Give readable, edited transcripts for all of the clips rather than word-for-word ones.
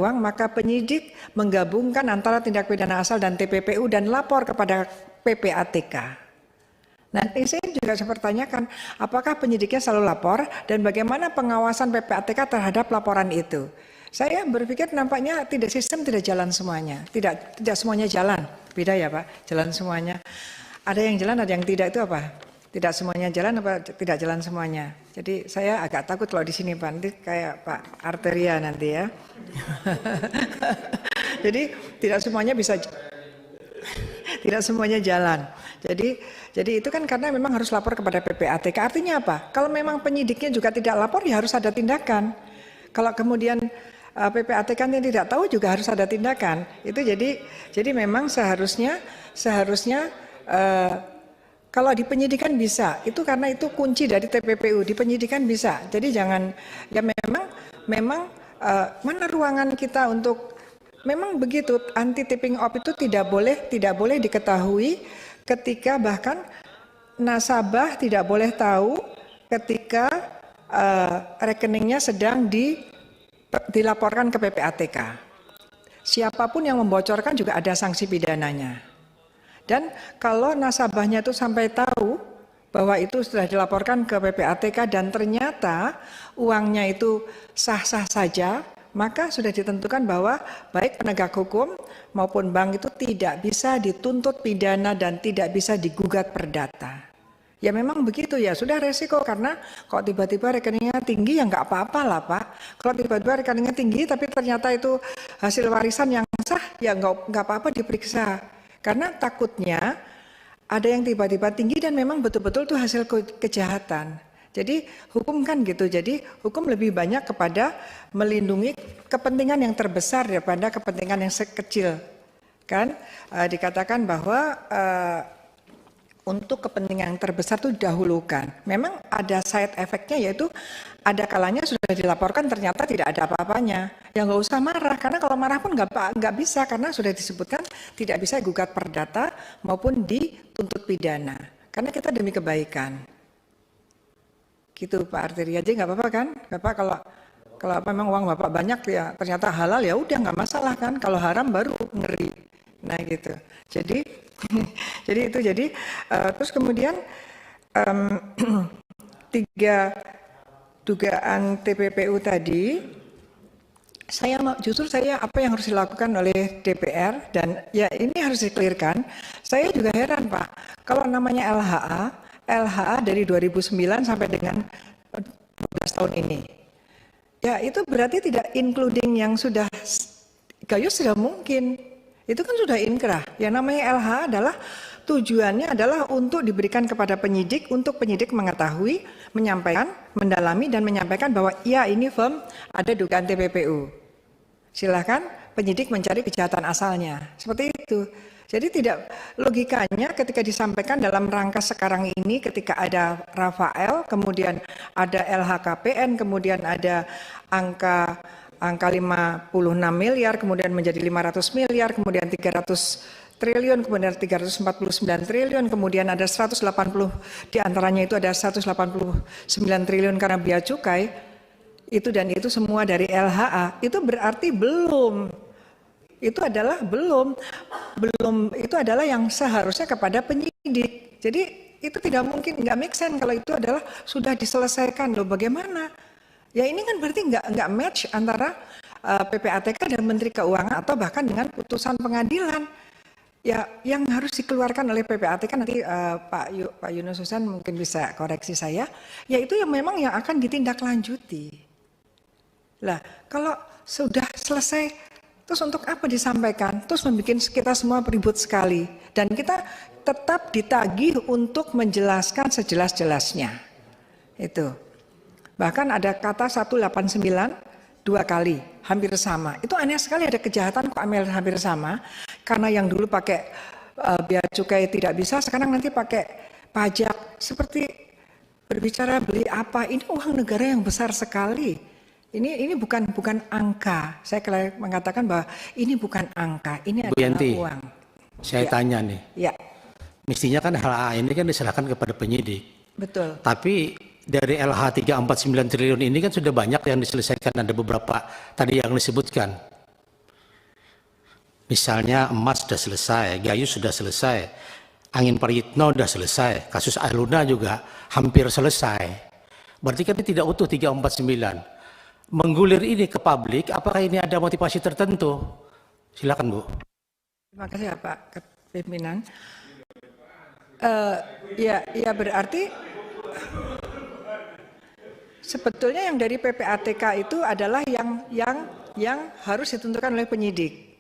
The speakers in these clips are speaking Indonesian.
uang, maka penyidik menggabungkan antara tindak pidana asal dan TPPU dan lapor kepada PPATK. Nanti saya juga pertanyakan, apakah penyidiknya selalu lapor dan bagaimana pengawasan PPATK terhadap laporan itu? Saya berpikir nampaknya sistem tidak jalan semuanya, tidak semuanya jalan, beda ya Pak, jalan semuanya. Ada yang jalan, ada yang tidak, itu apa? Tidak semuanya jalan apa tidak jalan semuanya. Jadi saya agak takut kalau di sini Pak, nanti kayak Pak Arteria nanti ya. Jadi tidak semuanya bisa, tidak semuanya jalan. Jadi itu kan karena memang harus lapor kepada PPATK. Artinya apa? Kalau memang penyidiknya juga tidak lapor, ya harus ada tindakan. Kalau kemudian PPATK-nya tidak tahu, juga harus ada tindakan. Itu jadi memang seharusnya kalau di penyidikan bisa, itu karena itu kunci dari TPPU, di penyidikan bisa. Jadi jangan, ya memang mana ruangan kita untuk, memang begitu, anti tipping off itu tidak boleh diketahui ketika bahkan nasabah tidak boleh tahu ketika rekeningnya sedang dilaporkan ke PPATK. Siapapun yang membocorkan juga ada sanksi pidananya. Dan kalau nasabahnya itu sampai tahu bahwa itu sudah dilaporkan ke PPATK dan ternyata uangnya itu sah-sah saja, maka sudah ditentukan bahwa baik penegak hukum maupun bank itu tidak bisa dituntut pidana dan tidak bisa digugat perdata. Ya memang begitu ya, sudah resiko, karena kalau tiba-tiba rekeningnya tinggi ya nggak apa-apa lah Pak. Kalau tiba-tiba rekeningnya tinggi tapi ternyata itu hasil warisan yang sah, ya nggak apa-apa diperiksa. Karena takutnya ada yang tiba-tiba tinggi dan memang betul-betul itu hasil kejahatan. Jadi hukum kan gitu, jadi hukum lebih banyak kepada melindungi kepentingan yang terbesar daripada kepentingan yang sekecil. Kan dikatakan bahwa untuk kepentingan yang terbesar itu didahulukan. Memang ada side effect-nya, yaitu ada kalanya sudah dilaporkan ternyata tidak ada apa-apanya. Ya nggak usah marah, karena kalau marah pun nggak bisa, karena sudah disebutkan tidak bisa gugat perdata maupun dituntut pidana. Karena kita demi kebaikan. Gitu Pak Arteria, aja nggak apa-apa kan? Bapak kalau memang uang Bapak banyak ya ternyata halal, ya udah nggak masalah kan? Kalau haram baru ngeri. Nah gitu. Jadi terus kemudian 3 dugaan TPPU tadi, justru saya apa yang harus dilakukan oleh DPR, dan ya ini harus dikelirkan. Saya juga heran Pak, kalau namanya LHA dari 2009 sampai dengan 12 tahun ini, ya itu berarti tidak including yang sudah gayus, sudah mungkin. Itu kan sudah inkrah. Yang namanya LH adalah tujuannya adalah untuk diberikan kepada penyidik, untuk penyidik mengetahui, menyampaikan, mendalami dan menyampaikan bahwa ya ini firm ada dugaan TPPU. Silahkan penyidik mencari kejahatan asalnya. Seperti itu. Jadi tidak, logikanya ketika disampaikan dalam rangka sekarang ini, ketika ada Rafael, kemudian ada LHKPN, kemudian ada angka 56 miliar, kemudian menjadi 500 miliar, kemudian 300 triliun, kemudian 349 triliun, kemudian ada 180, diantaranya itu ada 189 triliun karena bea cukai, itu dan itu semua dari LHA, itu berarti belum, itu adalah yang seharusnya kepada penyidik. Jadi itu tidak mungkin, nggak make sense kalau itu adalah sudah diselesaikan. Loh bagaimana? Ya ini kan berarti nggak match antara PPATK dan Menteri Keuangan atau bahkan dengan putusan pengadilan. Ya yang harus dikeluarkan oleh PPATK nanti Pak Yunus Husain mungkin bisa koreksi saya. Ya itu yang memang yang akan ditindaklanjuti. Lah kalau sudah selesai, terus untuk apa disampaikan? Terus membuat kita semua ribut sekali. Dan kita tetap ditagih untuk menjelaskan sejelas-jelasnya. Itu. Bahkan ada kata 189 2 kali, hampir sama. Itu aneh sekali, ada kejahatan kok hampir sama. Karena yang dulu pakai bea cukai tidak bisa, sekarang nanti pakai pajak. Seperti berbicara beli apa, ini uang negara yang besar sekali. Ini bukan angka. Saya mengatakan bahwa ini bukan angka, ini adalah Yanti, uang. Saya tanya nih. Ya. Mestinya kan LHA ini kan diserahkan kepada penyidik. Betul. Tapi dari LH 349 triliun ini kan sudah banyak yang diselesaikan, ada beberapa tadi yang disebutkan. Misalnya emas sudah selesai, Gayu sudah selesai, Angin Prayitno sudah selesai, kasus Ailuna juga hampir selesai. Berarti kan ini tidak utuh 349. Menggulir ini ke publik, apakah ini ada motivasi tertentu? Silakan Bu. Terima kasih ya Pak Pimpinan. Ya berarti sebetulnya yang dari PPATK itu adalah yang harus ditentukan oleh penyidik.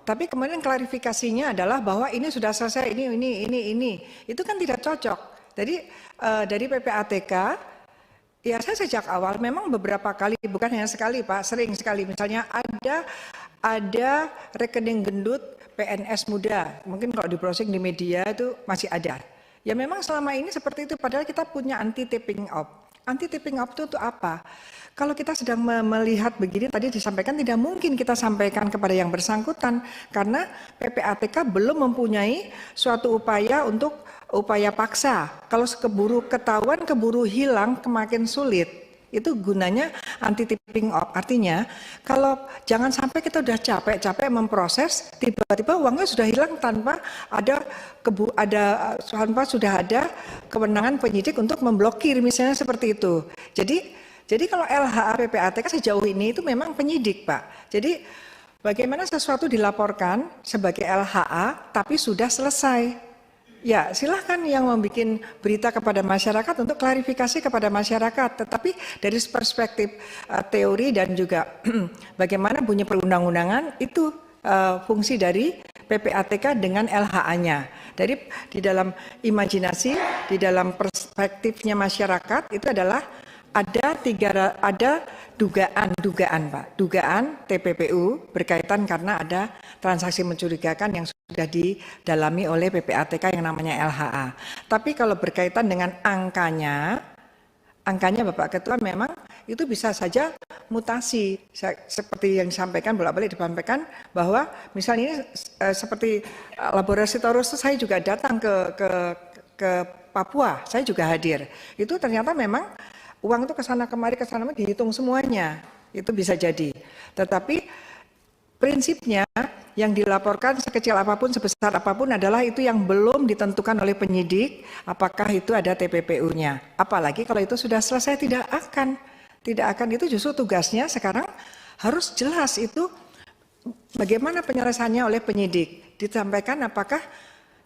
Tapi kemudian klarifikasinya adalah bahwa ini sudah selesai, ini. Itu kan tidak cocok. Jadi dari PPATK, ya saya sejak awal memang beberapa kali, bukan hanya sekali Pak, sering sekali. Misalnya ada rekening gendut PNS muda, mungkin kalau di browsing di media itu masih ada. Ya memang selama ini seperti itu, padahal kita punya anti tipping off. Anti tipping off itu untuk apa? Kalau kita sedang melihat begini, tadi disampaikan tidak mungkin kita sampaikan kepada yang bersangkutan, karena PPATK belum mempunyai suatu upaya untuk upaya paksa. Kalau ketahuan keburu hilang, kemakin sulit. Itu gunanya anti tipping off. Artinya, kalau jangan sampai kita udah capek-capek memproses, tiba-tiba uangnya sudah hilang tanpa sudah ada kewenangan penyidik untuk memblokir, misalnya seperti itu. Jadi kalau LHA PPATK sejauh ini itu memang penyidik Pak. Jadi bagaimana sesuatu dilaporkan sebagai LHA tapi sudah selesai. Ya silahkan yang membuat berita kepada masyarakat untuk klarifikasi kepada masyarakat. Tetapi dari perspektif teori dan juga bagaimana bunyi perundang-undangan itu fungsi dari PPATK dengan LHA-nya. Dari di dalam imajinasi, di dalam perspektifnya masyarakat itu adalah ada dugaan Pak, dugaan TPPU berkaitan karena ada transaksi mencurigakan yang sudah didalami oleh PPATK yang namanya LHA. Tapi kalau berkaitan dengan angkanya Bapak Ketua memang itu bisa saja mutasi. Seperti yang disampaikan, bolak-balik disampaikan bahwa misalnya ini seperti laborasi Taurus, saya juga datang ke Papua, saya juga hadir. Itu ternyata memang uang itu kesana kemari dihitung semuanya, itu bisa jadi. Tetapi prinsipnya yang dilaporkan sekecil apapun, sebesar apapun adalah itu yang belum ditentukan oleh penyidik, apakah itu ada TPPU-nya. Apalagi kalau itu sudah selesai, tidak akan itu justru tugasnya sekarang harus jelas itu bagaimana penyelesaiannya oleh penyidik. Disampaikan apakah,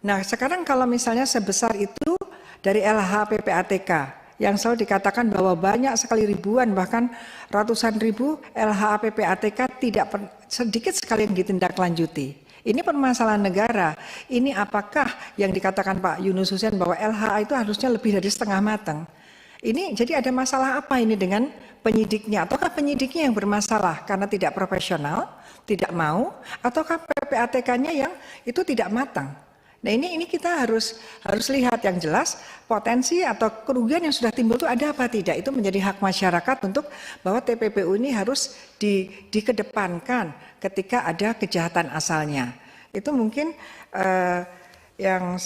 nah sekarang kalau misalnya sebesar itu dari LH PPATK, yang selalu dikatakan bahwa banyak sekali ribuan bahkan ratusan ribu LHA PPATK sedikit sekali yang ditindaklanjuti. Ini permasalahan negara. Ini apakah yang dikatakan Pak Yunus Husain bahwa LHA itu harusnya lebih dari setengah matang. Ini jadi ada masalah apa ini dengan penyidiknya? Ataukah penyidiknya yang bermasalah karena tidak profesional, tidak mau, ataukah PPATK-nya yang itu tidak matang? Nah ini kita harus lihat yang jelas potensi atau kerugian yang sudah timbul itu ada apa tidak. Itu menjadi hak masyarakat untuk bahwa TPPU ini harus dikedepankan ketika ada kejahatan asalnya. Itu mungkin yang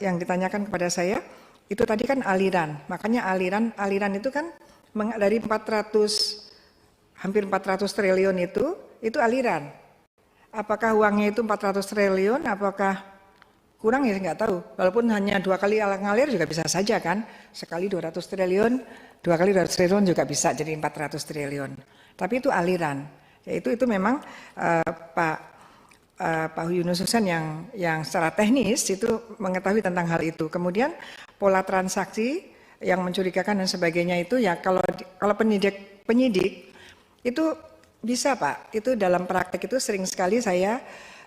ditanyakan kepada saya itu tadi kan aliran. Makanya aliran itu kan dari hampir 400 triliun itu aliran. Apakah uangnya itu 400 triliun, apakah kurang ya nggak tahu. Walaupun hanya 2 kali ngalir juga bisa saja kan. Sekali 200 triliun, 2 kali 200 triliun juga bisa jadi 400 triliun. Tapi itu aliran. Ya, itu memang Pak Yunus Husain yang secara teknis itu mengetahui tentang hal itu. Kemudian pola transaksi yang mencurigakan dan sebagainya itu ya kalau penyidik itu bisa Pak, itu dalam praktek itu sering sekali saya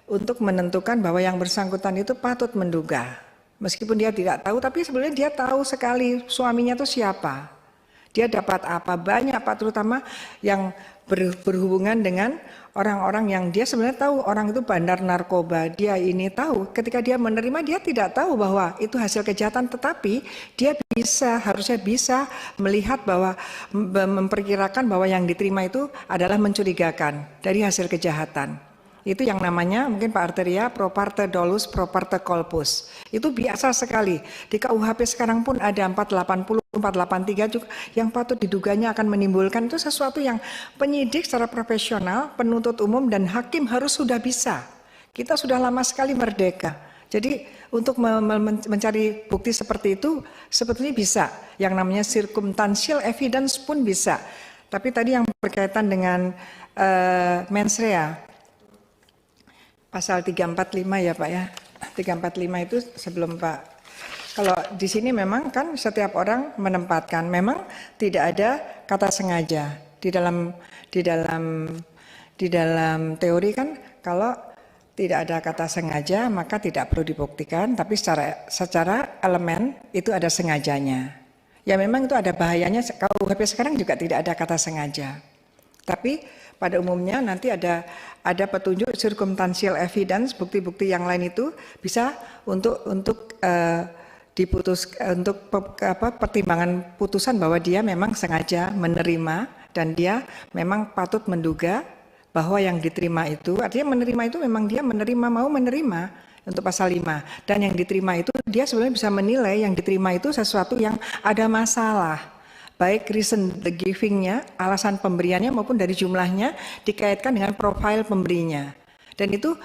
untuk menentukan bahwa yang bersangkutan itu patut menduga. Meskipun dia tidak tahu, tapi sebenarnya dia tahu sekali suaminya itu siapa. Dia dapat apa, banyak Pak, terutama yang berhubungan dengan orang-orang yang dia sebenarnya tahu orang itu bandar narkoba. Dia ini tahu, ketika dia menerima dia tidak tahu bahwa itu hasil kejahatan, tetapi dia harusnya bisa melihat bahwa memperkirakan bahwa yang diterima itu adalah mencurigakan dari hasil kejahatan. Itu yang namanya mungkin Pak Arteria pro parte dolus pro parte corpus. Itu biasa sekali. Di KUHP sekarang pun ada 480, 483 juga yang patut diduganya akan menimbulkan, itu sesuatu yang penyidik secara profesional, penuntut umum dan hakim harus sudah bisa. Kita sudah lama sekali merdeka. Jadi untuk mencari bukti seperti itu sebetulnya bisa. Yang namanya circumstantial evidence pun bisa. Tapi tadi yang berkaitan dengan mens rea, pasal 345 ya Pak ya. 345 itu sebelum Pak. Kalau di sini memang kan setiap orang menempatkan, memang tidak ada kata sengaja. Di dalam teori kan kalau tidak ada kata sengaja maka tidak perlu dibuktikan, tapi secara elemen itu ada sengajanya. Ya memang itu ada bahayanya, KUHP sekarang juga tidak ada kata sengaja. Tapi pada umumnya nanti ada petunjuk circumstantial evidence, bukti-bukti yang lain itu bisa untuk pertimbangan putusan bahwa dia memang sengaja menerima dan dia memang patut menduga bahwa yang diterima itu, artinya menerima itu memang dia mau menerima untuk pasal 5. Dan yang diterima itu dia sebenarnya bisa menilai yang diterima itu sesuatu yang ada masalah. Baik reason the giving-nya, alasan pemberiannya maupun dari jumlahnya dikaitkan dengan profil pemberinya. Dan itu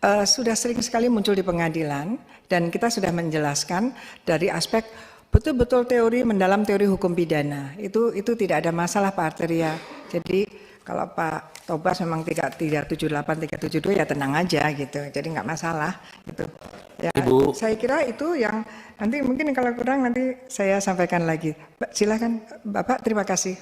sudah sering sekali muncul di pengadilan dan kita sudah menjelaskan dari aspek betul-betul teori mendalam teori hukum pidana. Itu tidak ada masalah Pak Arteria. Jadi kalau Pak Tobas memang 378, 372 ya tenang aja gitu. Jadi nggak masalah gitu. Ya, Ibu. saya kira itu yang nanti mungkin kalau kurang nanti saya sampaikan lagi. Silakan Bapak, terima kasih.